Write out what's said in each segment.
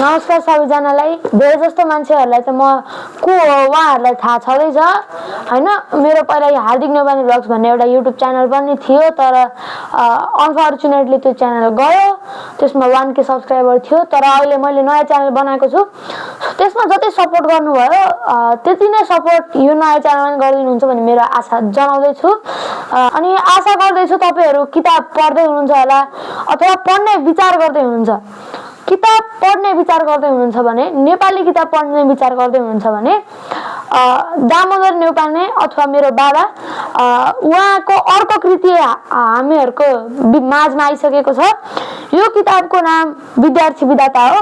नमस्कार सबैजनालाई। धेरै जस्तो मान्छेहरूलाई त म को हो उहाँहरूलाई थाहा छँदैछ हैन। मेरो पहिला हार्दिक नेपाली भ्लग्स भन्ने एउटा युट्युब च्यानल पनि थियो, तर अनफर्चुनेटली त्यो च्यानल गयो। त्यसमा 1K सब्स्क्राइबर थियो, तर अहिले मैले नयाँ च्यानल बनाएको छु। त्यसमा जति सपोर्ट गर्नुभयो त्यति नै सपोर्ट यो नयाँ च्यानलमा गरिदिनुहुन्छ भन्ने मेरो आशा जनाउँदै छु। अनि आशा गर्दैछु तपाईहरु किताब पढ्दै हुनुहुन्छ होला अथवा पढ्ने विचार गर्दै हुनुहुन्छ। किताब पढ्ने विचार गर्दै हुनुहुन्छ भने, नेपाली किताब पढ्ने विचार गर्दै हुनुहुन्छ भने दामोदर न्यौपाने अथवा मेरो बाबा उहाँको अर्को कृति हामीहरुको माझमा आइसकेको छ। यो किताबको नाम विद्यार्थी विधाता हो।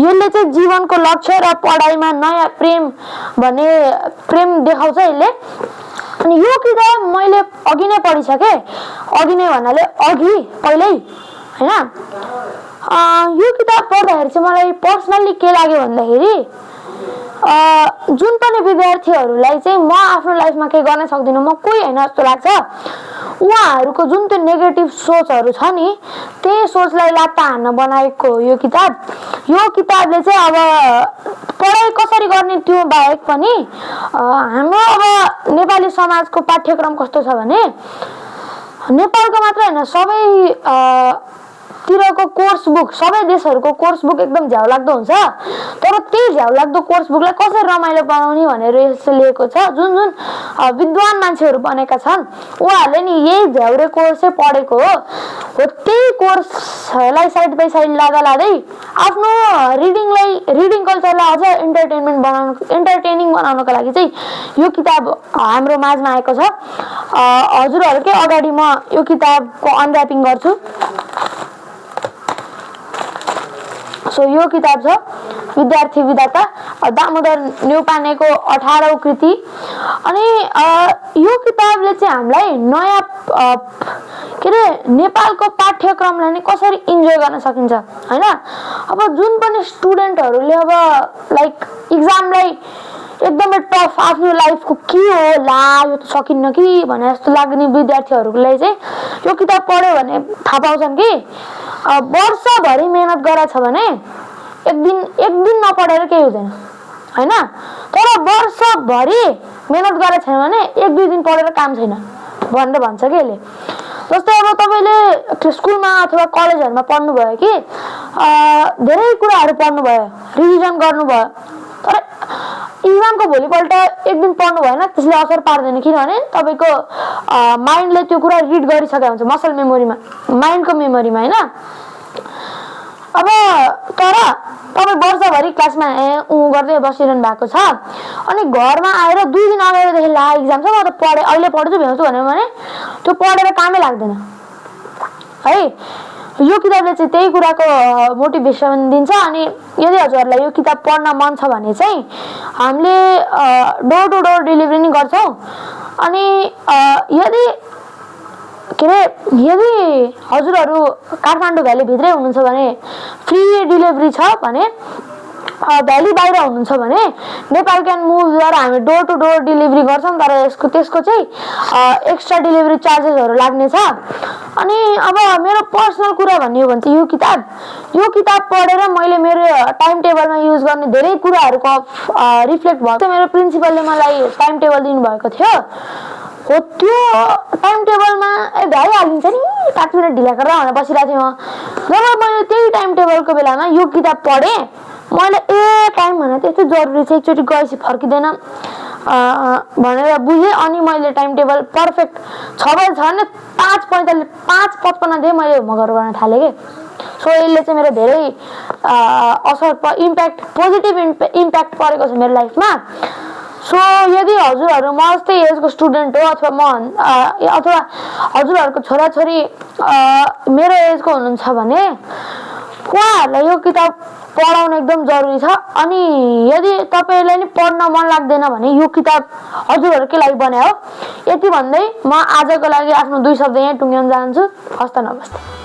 यसले चाहिँ जीवनको लक्ष्य र पढाइमा नयाँ प्रेम भन्ने प्रेम देखाउँछ यसले। अनि यो किताब मैले अघि नै पढिसके, अघि नै भन्नाले अघि पहिल्यै हैन। यो किताब पढ्दाखेरि चाहिँ मलाई पर्सनली के लाग्यो भन्दाखेरि जुन पनि विद्यार्थीहरूलाई चाहिँ म आफ्नो लाइफमा केही गर्न सक्दिनँ, म कोही हैन जस्तो लाग्छ, उहाँहरूको जुन त्यो नेगेटिभ सोचहरू छ नि, त्यही सोचलाई लात्ता हान्न बनाएको यो किताब। यो किताबले चाहिँ अब पढाइ कसरी गर्ने त्यो बाहेक पनि हाम्रो अब नेपाली समाजको पाठ्यक्रम कस्तो छ भने, नेपालको मात्र हैन सबै तिरको कोर्स बुक, सबै देशहरुको कोर्स बुक एकदम झ्याउलाग्दो हुन्छ। तर त्यही झ्याउलाग्दो कोर्स बुकलाई कसरी रमाइलो बनाउने भनेर यसले लिएको छ। जुन जुन विद्वान मान्छेहरु बनेका छन् उहाँहरूले नि यही झ्याउरे कोर्स चाहिँ पढेको हो। त्यही कोर्सलाई साइड बाइ साइड लाँदै आफ्नो रिडिङ कल्चरलाई अझ एन्टरटेनिङ बनाउनको लागि चाहिँ यो किताब हाम्रो माझमा आएको छ। हजुरहरुकै अगाडि म यो किताबको अनर्यापिङ गर्छु। सो यो किताब छ विद्यार्थी विधाता, दामोदर न्यौपानेको 18औं कृति। अनि यो किताबले चाहिँ हामीलाई नयाँ के रे नेपालको पाठ्यक्रमलाई नि कसरी इन्जोय गर्न सकिन्छ हैन। अब जुन पनि स्टुडेन्टहरुले अब लाइक एक्जामलाई एकदमै टफ आफ्नो लाइफको के हो ला यो त सकिन्न कि भने जस्तो लाग्ने विद्यार्थीहरुलाई चाहिँ यो किताब पढ्यो भने थाहा पाउँछन् कि वर्षभरि मेहनत गरेछ भने एक दिन नपढेर केही हुँदैन हैन। तर वर्षभरि मेहनत गरेछ भने एक दुई दिन पढेर काम छैन भनेर भन्छ के यसले। जस्तै अब तपाईले स्कुलमा अथवा कलेजहरुमा पढ्नु भयो कि धेरै कुराहरु पढ्नु भयो, रिभिजन गर्नु भयो, तर एक्जामको भोलिपल्ट एक दिन पढ्नु भएन त्यसले असर पार्दैन। किनभने तपाईको माइन्डले त्यो कुरा रिड गरिसकेको हुन्छ मसल मेमोरीमा, माइन्डको मेमोरीमा हैन। अब तर तपाई वर्षभरि क्लासमा गर्दै बसिरहनु भएको छ अनि घरमा आएर 2 दिन अगाडिदेखि ला एक्जाम छ म त पढे अहिले पढ्छु भ्याउँछु भने त्यो पढेर कामै लाग्दैन है। यो किताबले चाहिँ त्यही कुराको मोटिभेसन दिन्छ। अनि यदि हजुरहरुलाई यो किताब पढ्न मन छ भने चाहिँ हामीले डोर टु डोर डेलिभरी नि गर्छौं। अनि यदि हजुरहरु काठमाडौँ भ्याली भित्रै हुनुहुन्छ भने फ्री डेलिभरी छ भने, भ्याली बाहिर हुनुहुन्छ भने नेपाल क्यान मुभद्वारा हामी डोर टु डोर डेलिभरी गर्छौं। तर त्यसको चाहिँ एक्स्ट्रा डेलिभरी चार्जेसहरु लाग्ने छ। अनि अब मेरो पर्सनल कुरा भन्ने हो भने चाहिँ यो किताब पढेर मैले मेरो टाइम टेबलमा युज गर्ने धेरै कुराहरुको रिफ्लेक्ट भयो। मेरो प्रिन्सिपलले मलाई टाइम टेबल दिनु भएको थियो। हो त्यो टाइम टेबलमा भाइ हालिन्छ नि 5 मिनेट ढिला गरेर भनेर बसिरहेको थिएँ म। जब मैले त्यही टाइम टेबलको बेलामा यो किताब पढेँ मैले टाइम भने त्यस्तो जरुरी छ, एकचोटी गएपछि फर्किदैन भनेर बुझेँ। अनि मैले टाइम टेबल पर्फेक्ट 6 बजे छ भने 5:55 देखि मैले होमवर्क गर्न थालेँ के। सो यसले चाहिँ मेरो धेरै इम्प्याक्ट पोजिटिभ इम्प्याक्ट परेको छ मेरो लाइफमा। सो यदि हजुरहरु म जस्तै एजको स्टुडेन्ट हो अथवा हजुरहरुको छोराछोरी मेरो एजको हुनुहुन्छ भने उहाँहरूलाई यो किताब पढाउन एकदम जरुरी छ। अनि यदि तपाईलाई नि पढ्न मन लाग्दैन भने यो किताब हजुरहरुकै लागि बनायो। यति भन्दै म आजको लागि आफ्नो 2 शब्द यही टुङ्ग्याउन चाहन्छु। हस्त नमस्ते।